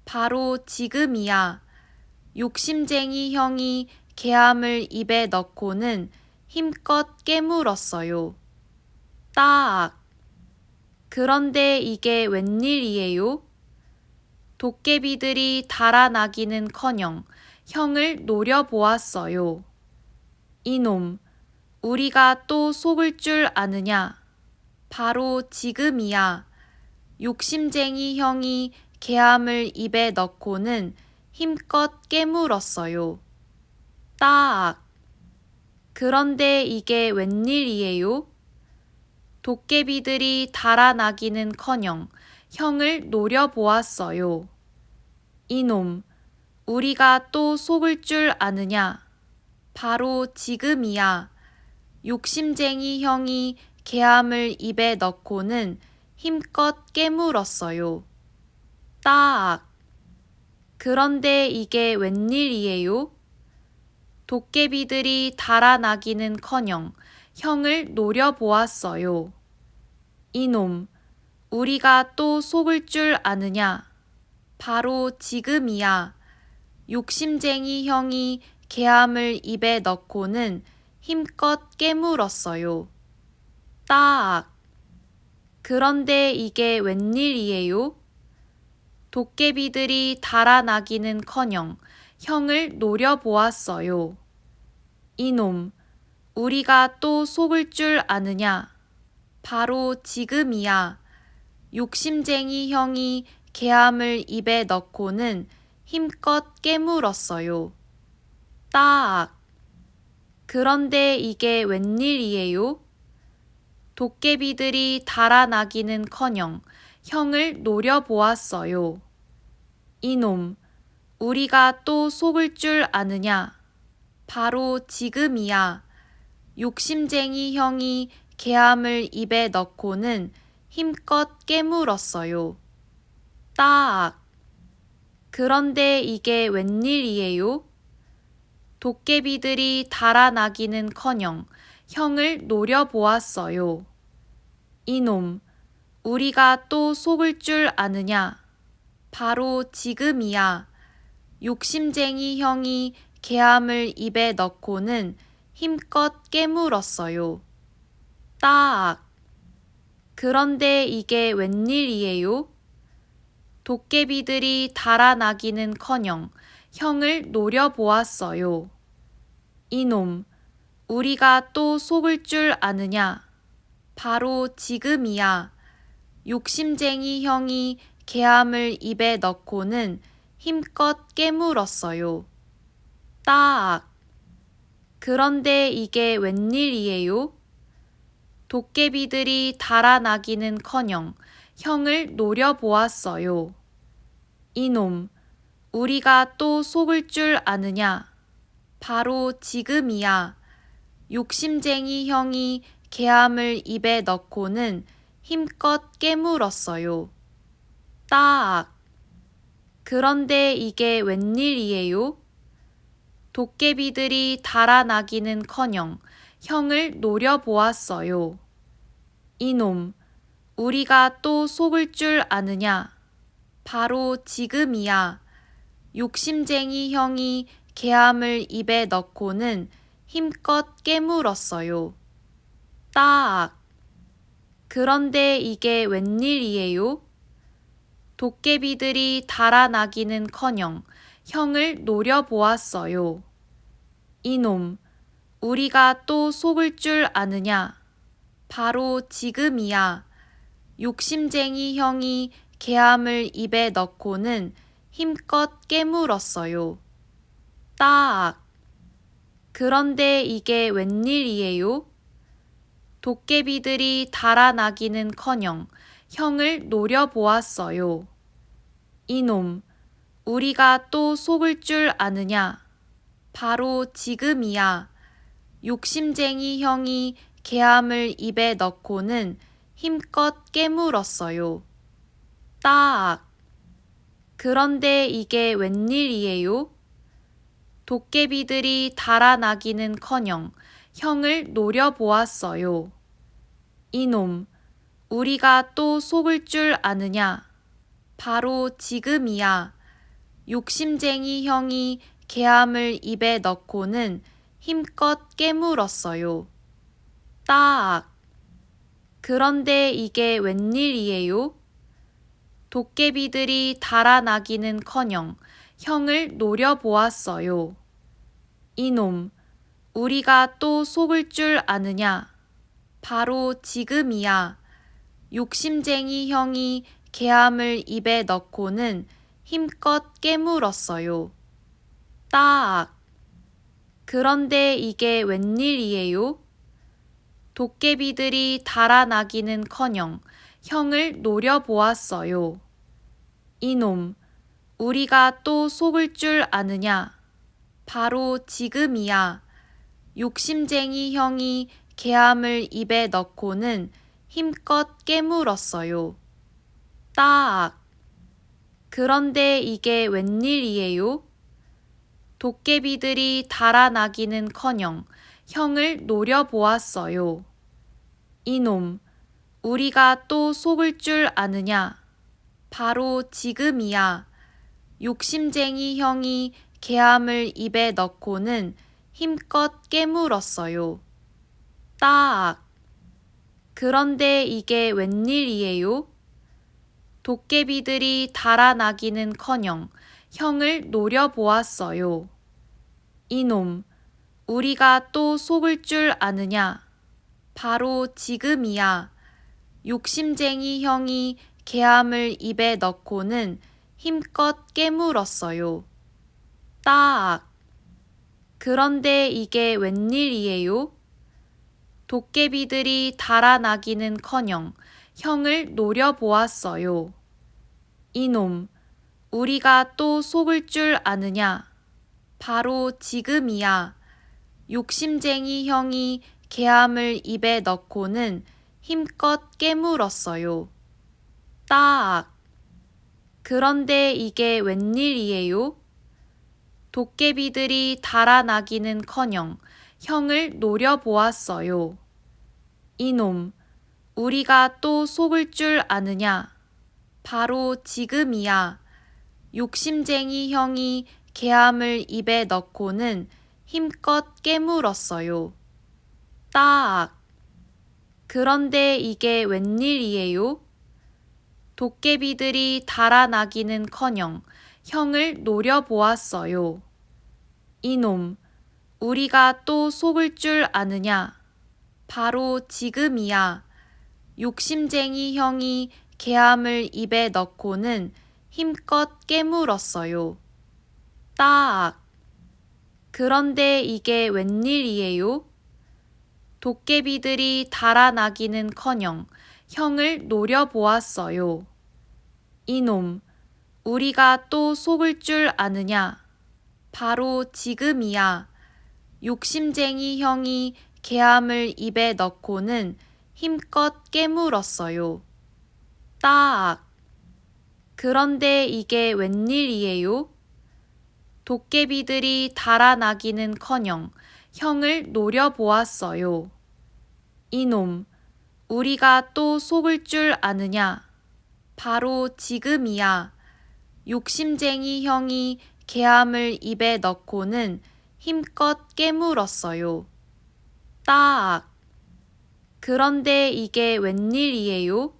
바로 지금이야. 욕심쟁이 형이 개함을 입에 넣고는 힘껏 깨물었어요. 따악. 그런데 이게 웬일이에요? 도깨비들이 달아나기는커녕 형을 노려보았어요. 이놈, 우리가 또 속을 줄 아느냐? 바로 지금이야. 욕심쟁이 형이 개함을 입에 넣고는 힘껏 깨물었어요. 따악. 그런데 이게 웬일이에요? 도깨비들이 달아나기는커녕 형을 노려보았어요. 이놈, 우리가 또 속을 줄 아느냐? 바로 지금이야. 욕심쟁이 형이 개함을 입에 넣고는 힘껏 깨물었어요. 따악. 그런데 이게 웬일이에요? 도깨비들이 달아나기는커녕 형을 노려보았어요. 이놈, 우리가 또 속을 줄 아느냐? 바로 지금이야. 욕심쟁이 형이 개함을 입에 넣고는 힘껏 깨물었어요. 따악. 그런데 이게 웬일이에요? 도깨비들이 달아나기는커녕 형을 노려보았어요. 이놈, 우리가 또 속을 줄 아느냐? 바로 지금이야. 욕심쟁이 형이 개함을 입에 넣고는 힘껏 깨물었어요. 따악. 그런데 이게 웬일이에요? 도깨비들이 달아나기는커녕 형을 노려보았어요. 이놈, 우리가 또 속을 줄 아느냐? 바로 지금이야. 욕심쟁이 형이 개함을 입에 넣고는 힘껏 깨물었어요. 따악. 그런데 이게 웬일이에요? 도깨비들이 달아나기는커녕 형을 노려보았어요. 이놈, 우리가 또 속을 줄 아느냐? 바로 지금이야. 욕심쟁이 형이 개함을 입에 넣고는 힘껏 깨물었어요. 따악. 그런데 이게 웬일이에요? 도깨비들이 달아나기는커녕 형을 노려보았어요. 이놈, 우리가 또 속을 줄 아느냐? 바로 지금이야. 욕심쟁이 형이 개함을 입에 넣고는 힘껏 깨물었어요. 따악. 그런데 이게 웬일이에요? 도깨비들이 달아나기는커녕 형을 노려보았어요. 이놈, 우리가 또 속을 줄 아느냐? 바로 지금이야. 욕심쟁이 형이 개함을 입에 넣고는 힘껏 깨물었어요. 따악. 그런데 이게 웬일이에요? 도깨비들이 달아나기는커녕 형을 노려보았어요. 이놈, 우리가 또 속을 줄 아느냐? 바로 지금이야. 욕심쟁이 형이 개함을 입에 넣고는 힘껏 깨물었어요. 따악. 그런데 이게 웬일이에요? 도깨비들이 달아나기는커녕 형을 노려보았어요. 이놈, 우리가 또 속을 줄 아느냐? 바로 지금이야. 욕심쟁이 형이 개함을 입에 넣고는 힘껏 깨물었어요. 따악. 그런데 이게 웬일이에요? 도깨비들이 달아나기는커녕 형을 노려보았어요. 이놈, 우리가 또 속을 줄 아느냐? 바로 지금이야. 욕심쟁이 형이 개함을 입에 넣고는 힘껏 깨물었어요. 따악. 그런데 이게 웬일이에요? 도깨비들이 달아나기는커녕 형을 노려보았어요. 이놈, 우리가 또 속을 줄 아느냐? 바로 지금이야. 욕심쟁이 형이 개함을 입에 넣고는 힘껏 깨물었어요. 따악. 그런데 이게 웬일이에요? 도깨비들이 달아나기는커녕 형을 노려보았어요. 이놈, 우리가 또 속을 줄 아느냐? 바로 지금이야. 욕심쟁이 형이 개함을 입에 넣고는 힘껏 깨물었어요. 따악. 그런데 이게 웬일이에요? 도깨비들이 달아나기는커녕 형을 노려보았어요. 이놈, 우리가 또 속을 줄 아느냐? 바로 지금이야. 욕심쟁이 형이 개함을 입에 넣고는 힘껏 깨물었어요. 따악. 그런데 이게 웬일이에요? 도깨비들이 달아나기는커녕 형을 노려보았어요. 이놈, 우리가 또 속을 줄 아느냐? 바로 지금이야. 욕심쟁이 형이 개함을 입에 넣고는 힘껏 깨물었어요. 따악. 그런데 이게 웬일이에요? 도깨비들이 달아나기는커녕 형을 노려보았어요. 이놈, 우리가 또 속을 줄 아느냐? 바로 지금이야. 욕심쟁이 형이 개함을 입에 넣고는 힘껏 깨물었어요. 따악. 그런데 이게 웬일이에요? 도깨비들이 달아나기는커녕 형을 노려보았어요. 이놈, 우리가 또 속을 줄 아느냐? 바로 지금이야. 욕심쟁이 형이 개함을 입에 넣고는 힘껏 깨물었어요. 따악. 그런데 이게 웬일이에요? 도깨비들이 달아나기는커녕 형을 노려보았어요. 이놈, 우리가 또 속을 줄 아느냐? 바로 지금이야. 욕심쟁이 형이 개함을 입에 넣고는 힘껏 깨물었어요. 따악. 그런데 이게 웬일이에요? 도깨비들이 달아나기는커녕 형을 노려보았어요. 이놈, 우리가 또 속을 줄 아느냐? 바로 지금이야. 욕심쟁이 형이 개함을 입에 넣고는 힘껏 깨물었어요. 따악. 그런데 이게 웬일이에요? 도깨비들이 달아나기는커녕 형을 노려보았어요. 이놈, 우리가 또 속을 줄 아느냐? 바로 지금이야. 욕심쟁이 형이 개함을 입에 넣고는 힘껏 깨물었어요. 따악. 그런데 이게 웬일이에요? 도깨비들이 달아나기는커녕 형을 노려보았어요. 이놈, 우리가 또 속을 줄 아느냐? 바로 지금이야. 욕심쟁이 형이 개함을 입에 넣고는 힘껏 깨물었어요. 따악. 그런데 이게 웬일이에요?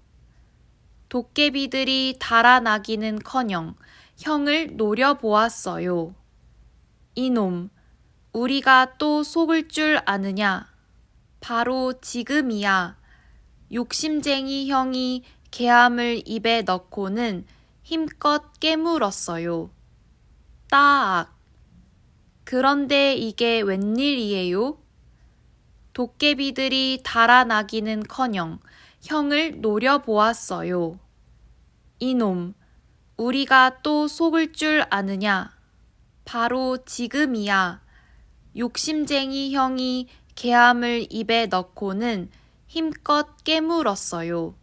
도깨비들이 달아나기는커녕 형을 노려보았어요. 이놈, 우리가 또 속을 줄 아느냐? 바로 지금이야. 욕심쟁이 형이 개함을 입에 넣고는 힘껏 깨물었어요. 따악. 그런데 이게 웬일이에요? 도깨비들이 달아나기는커녕 형을 노려보았어요. 이놈, 우리가 또 속을 줄 아느냐? 바로 지금이야. 욕심쟁이 형이 개함을 입에 넣고는 힘껏 깨물었어요.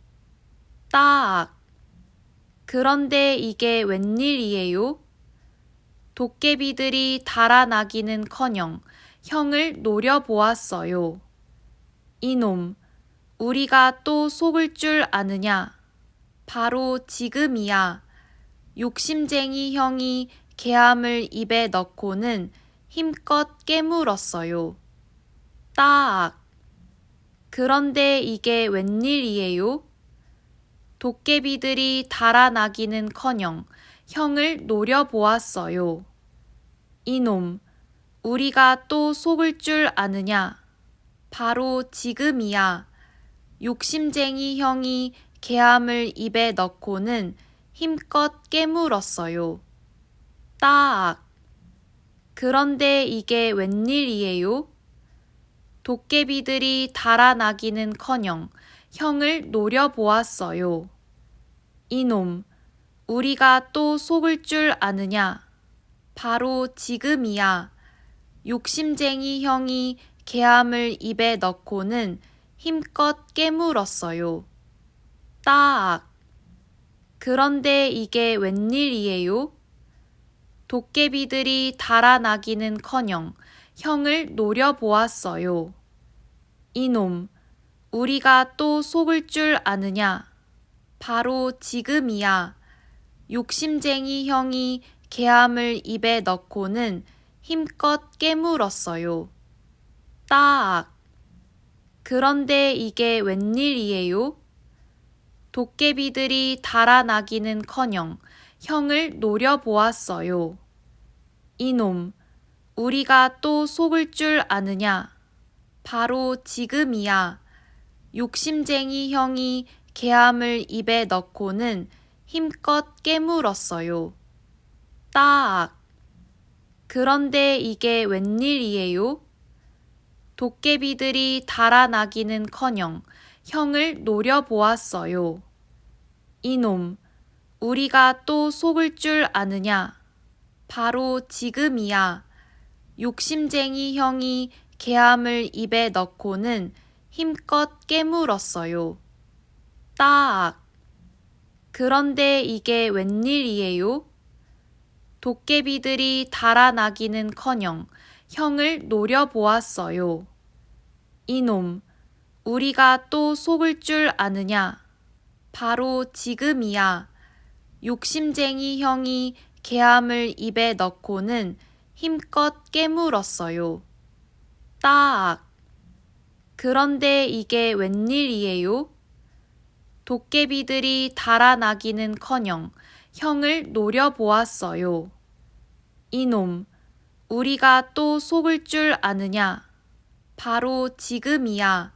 따악. 그런데 이게 웬일이에요? 도깨비들이 달아나기는커녕 형을 노려보았어요. 이놈, 우리가 또 속을 줄 아느냐? 바로 지금이야. 욕심쟁이 형이 개함을 입에 넣고는 힘껏 깨물었어요. 따악. 그런데 이게 웬일이에요? 도깨비들이 달아나기는커녕 형을 노려보았어요. 이놈, 우리가 또 속을 줄 아느냐? 바로 지금이야. 욕심쟁이 형이 개함을 입에 넣고는 힘껏 깨물었어요. 따악. 그런데 이게 웬일이에요? 도깨비들이 달아나기는커녕 형을 노려보았어요. 이놈, 우리가 또 속을 줄 아느냐? 바로 지금이야. 욕심쟁이 형이 개함을 입에 넣고는 힘껏 깨물었어요. 따악. 그런데 이게 웬일이에요? 도깨비들이 달아나기는커녕 형을 노려보았어요. 이놈, 우리가 또 속을 줄 아느냐? 바로 지금이야. 욕심쟁이 형이 개함을 입에 넣고는 힘껏 깨물었어요. 따악. 그런데 이게 웬일이에요? 도깨비들이 달아나기는커녕 형을 노려보았어요. 이놈, 우리가 또 속을 줄 아느냐? 바로 지금이야. 욕심쟁이 형이 개함을 입에 넣고는 힘껏 깨물었어요. 따악. 그런데 이게 웬일이에요? 도깨비들이 달아나기는커녕 형을 노려보았어요. 이놈, 우리가 또 속을 줄 아느냐? 바로 지금이야. 욕심쟁이 형이 개함을 입에 넣고는 힘껏 깨물었어요. 따악. 그런데 이게 웬일이에요? 도깨비들이 달아나기는커녕 형을 노려보았어요. 이놈, 우리가 또 속을 줄 아느냐? 바로 지금이야. 욕심쟁이 형이 개함을 입에 넣고는 힘껏 깨물었어요. 따악. 그런데 이게 웬일이에요? 도깨비들이 달아나기는커녕 형을 노려보았어요. 이놈, 우리가 또 속을 줄 아느냐? 바로 지금이야.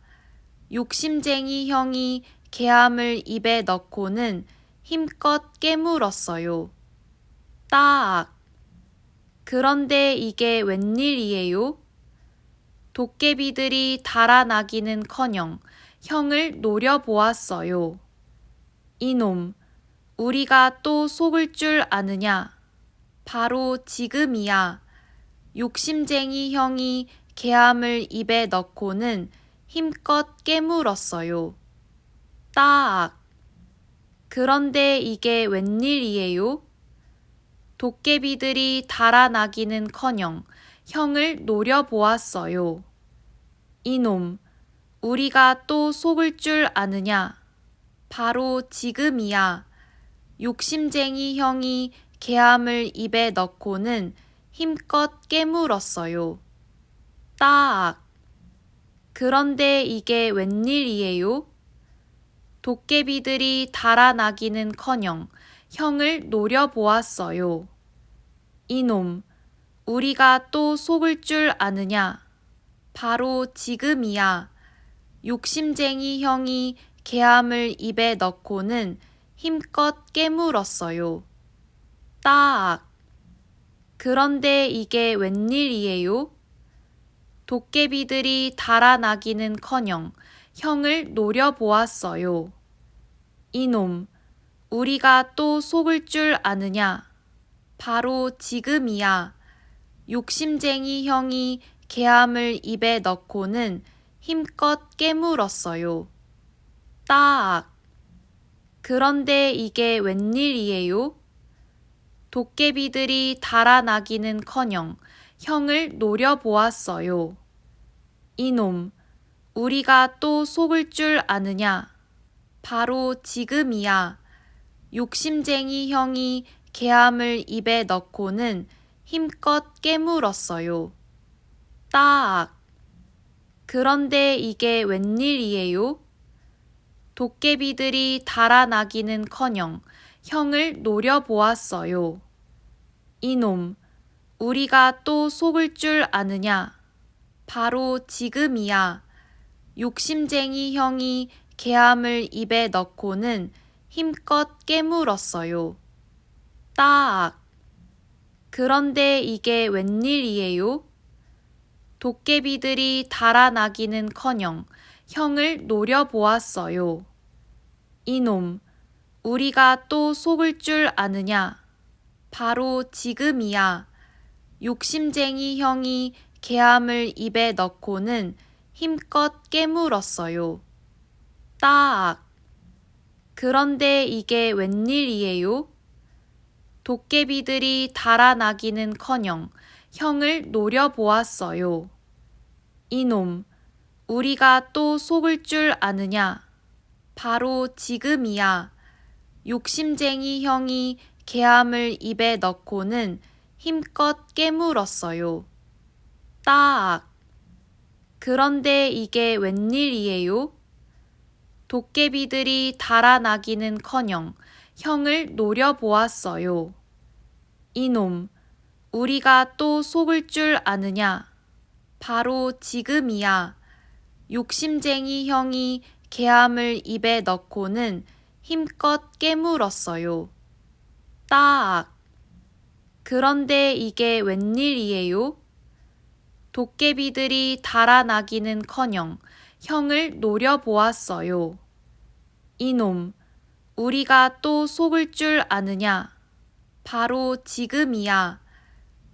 욕심쟁이 형이 개함을 입에 넣고는 힘껏 깨물었어요. 따악. 그런데 이게 웬일이에요? 도깨비들이 달아나기는커녕 형을 노려보았어요. 이놈, 우리가 또 속을 줄 아느냐? 바로 지금이야. 욕심쟁이 형이 개함을 입에 넣고는 힘껏 깨물었어요. 따악. 그런데 이게 웬일이에요? 도깨비들이 달아나기는커녕 형을 노려보았어요. 이놈, 우리가 또 속을 줄 아느냐? 바로 지금이야. 욕심쟁이 형이 개함을 입에 넣고는 힘껏 깨물었어요. 따악. 그런데 이게 웬일이에요? 도깨비들이 달아나기는커녕 형을 노려보았어요. 이놈, 우리가 또 속을 줄 아느냐? 바로 지금이야. 욕심쟁이 형이 개함을 입에 넣고는 힘껏 깨물었어요. 따악. 그런데 이게 웬일이에요? 도깨비들이 달아나기는커녕 형을 노려보았어요. 이놈, 우리가 또 속을 줄 아느냐? 바로 지금이야. 욕심쟁이 형이 개함을 입에 넣고는 힘껏 깨물었어요. 따악. 그런데 이게 웬일이에요? 도깨비들이 달아나기는커녕 형을 노려보았어요. 이놈, 우리가 또 속을 줄 아느냐? 바로 지금이야. 욕심쟁이 형이 개함을 입에 넣고는 힘껏 깨물었어요. 따악. 그런데 이게 웬일이에요? 도깨비들이 달아나기는커녕 형을 노려보았어요. 이놈, 우리가 또 속을 줄 아느냐? 바로 지금이야. 욕심쟁이 형이 개함을 입에 넣고는 힘껏 깨물었어요. 따악. 그런데 이게 웬일이에요? 도깨비들이 달아나기는커녕 형을 노려보았어요. 이놈, 우리가 또 속을 줄 아느냐? 바로 지금이야. 욕심쟁이 형이 개함을 입에 넣고는 힘껏 깨물었어요. 따악. 그런데 이게 웬일이에요? 도깨비들이 달아나기는커녕 형을 노려보았어요. 이놈, 우리가 또 속을 줄 아느냐? 바로 지금이야. 욕심쟁이 형이 개함을 입에 넣고는 힘껏 깨물었어요. 따악. 그런데 이게 웬일이에요? 도깨비들이 달아나기는커녕 형을 노려보았어요. 이놈, 우리가 또 속을 줄 아느냐? 바로 지금이야. 욕심쟁이 형이 개함을 입에 넣고는 힘껏 깨물었어요. 따악. 그런데 이게 웬일이에요? 도깨비들이 달아나기는커녕 형을 노려보았어요. 이놈, 우리가 또 속을 줄 아느냐? 바로 지금이야.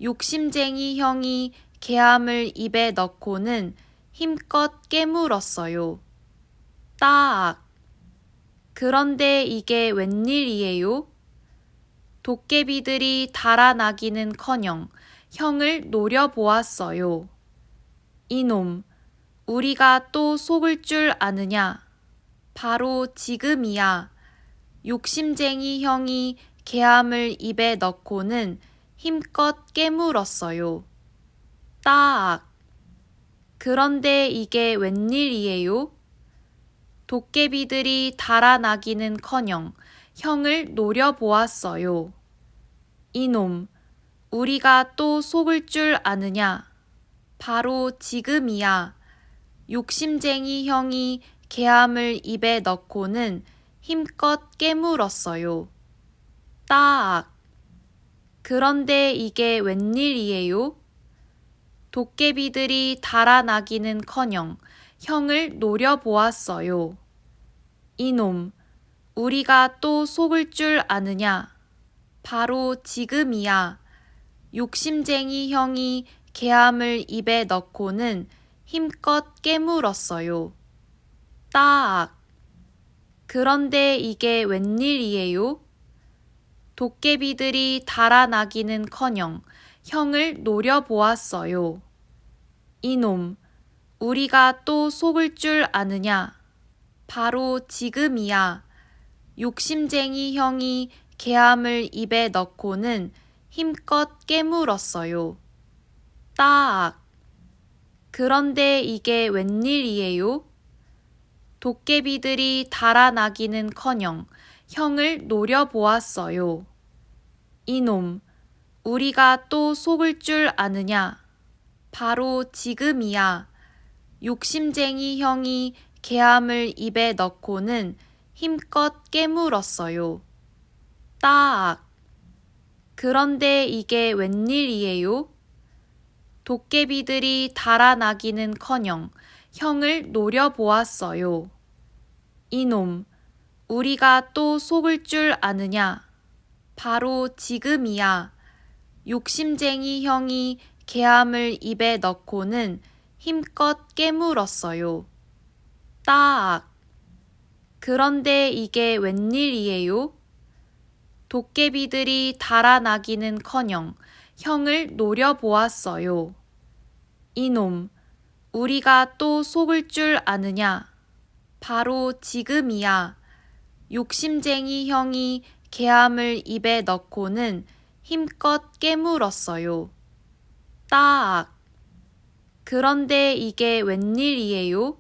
욕심쟁이 형이 개함을 입에 넣고는 힘껏 깨물었어요. 따악. 그런데 이게 웬일이에요? 도깨비들이 달아나기는커녕 형을 노려보았어요. 이놈, 우리가 또 속을 줄 아느냐? 바로 지금이야. 욕심쟁이 형이 개함을 입에 넣고는 힘껏 깨물었어요. 따악. 그런데 이게 웬일이에요? 도깨비들이 달아나기는커녕 형을 노려보았어요. 이놈, 우리가 또 속을 줄 아느냐? 바로 지금이야. 욕심쟁이 형이 개암을 입에 넣고는 힘껏 깨물었어요. 따악. 그런데 이게 웬일이에요? 도깨비들이 달아나기는커녕 형을 노려보았어요. 이놈, 우리가 또 속을 줄 아느냐? 바로 지금이야. 욕심쟁이 형이 개암을 입에 넣고는 힘껏 깨물었어요. 따악. 그런데 이게 웬일이에요? 도깨비들이 달아나기는커녕 형을 노려보았어요. 이놈, 우리가 또 속을 줄 아느냐? 바로 지금이야. 욕심쟁이 형이 개암을 입에 넣고는 힘껏 깨물었어요. 따악. 그런데 이게 웬일이에요? 도깨비들이 달아나기는커녕 형을 노려보았어요. 이놈, 우리가 또 속을 줄 아느냐? 바로 지금이야. 욕심쟁이 형이 개암을 입에 넣고는 힘껏 깨물었어요. 따악. 그런데 이게 웬일이에요? 도깨비들이 달아나기는커녕 형을 노려보았어요. 이놈, 우리가 또 속을 줄 아느냐? 바로 지금이야. 욕심쟁이 형이 개암을 입에 넣고는 힘껏 깨물었어요. 따악. 그런데 이게 웬일이에요? 도깨비들이 달아나기는커녕 형을 노려보았어요. 이놈, 우리가 또 속을 줄 아느냐? 바로 지금이야. 욕심쟁이 형이 개암을 입에 넣고는 힘껏 깨물었어요. 따악. 그런데 이게 웬일이에요?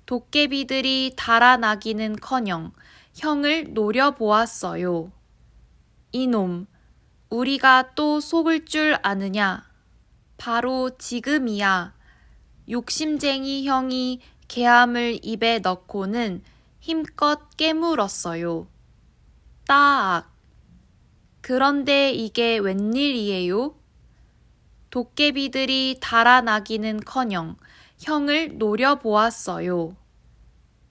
도깨비들이 달아나기는커녕 형을 노려보았어요. 이놈, 우리가 또 속을 줄 아느냐? 바로 지금이야. 욕심쟁이 형이 개암을 입에 넣고는 힘껏 깨물었어요. 따악. 그런데 이게 웬일이에요? 도깨비들이 달아나기는커녕 형을 노려보았어요.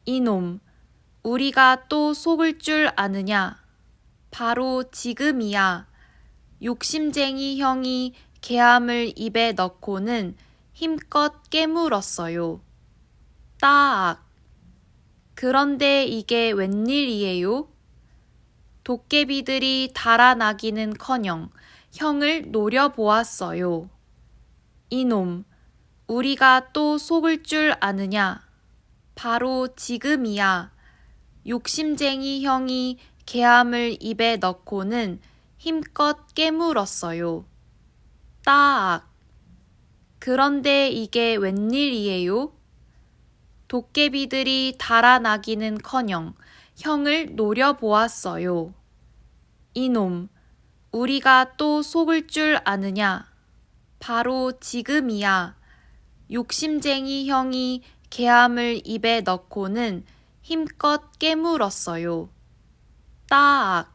이놈, 우리가 또 속을 줄 아느냐? 바로 지금이야. 욕심쟁이 형이 개암을 입에 넣고는 힘껏 깨물었어요. 따악. 그런데 이게 웬일이에요? 도깨비들이 달아나기는커녕 형을 노려보았어요. 이놈, 우리가 또 속을 줄 아느냐? 바로 지금이야. 욕심쟁이 형이 개암을 입에 넣고는 힘껏 깨물었어요. 따악. 그런데 이게 웬일이에요? 도깨비들이 달아나기는커녕 형을 노려보았어요. 이놈, 우리가 또 속을 줄 아느냐? 바로 지금이야. 욕심쟁이 형이 개암을 입에 넣고는 힘껏 깨물었어요. 따악.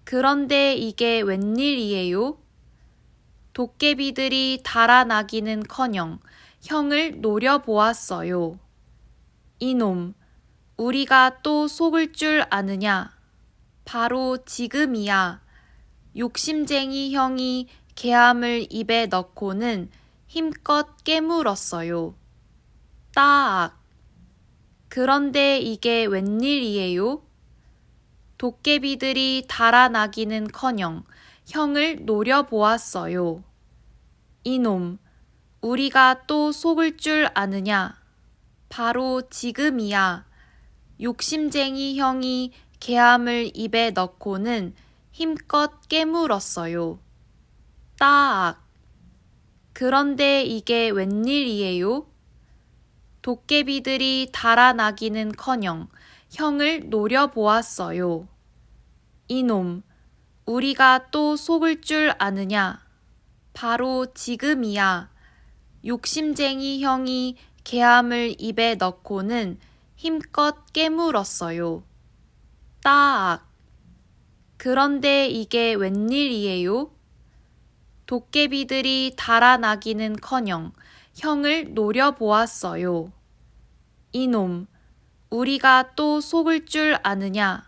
그런데 이게 웬일이에요? 도깨비들이 달아나기는커녕 형을 노려보았어요. 이놈, 우리가 또 속을 줄 아느냐? 바로 지금이야. 욕심쟁이 형이 개암을 입에 넣고는 힘껏 깨물었어요. 따악. 그런데 이게 웬일이에요? 도깨비들이 달아나기는커녕 형을 노려보았어요. 이놈, 우리가 또 속을 줄 아느냐? 바로 지금이야. 욕심쟁이 형이 개암을 입에 넣고는 힘껏 깨물었어요. 따악. 그런데 이게 웬일이에요? 도깨비들이 달아나기는커녕 형을 노려보았어요. 이놈, 우리가 또 속을 줄 아느냐? 바로 지금이야. 욕심쟁이 형이 개함을 입에 넣고는 힘껏 깨물었어요. 따악. 그런데 이게 웬일이에요? 도깨비들이 달아나기는커녕 형을 노려보았어요. 이놈, 우리가 또 속을 줄 아느냐?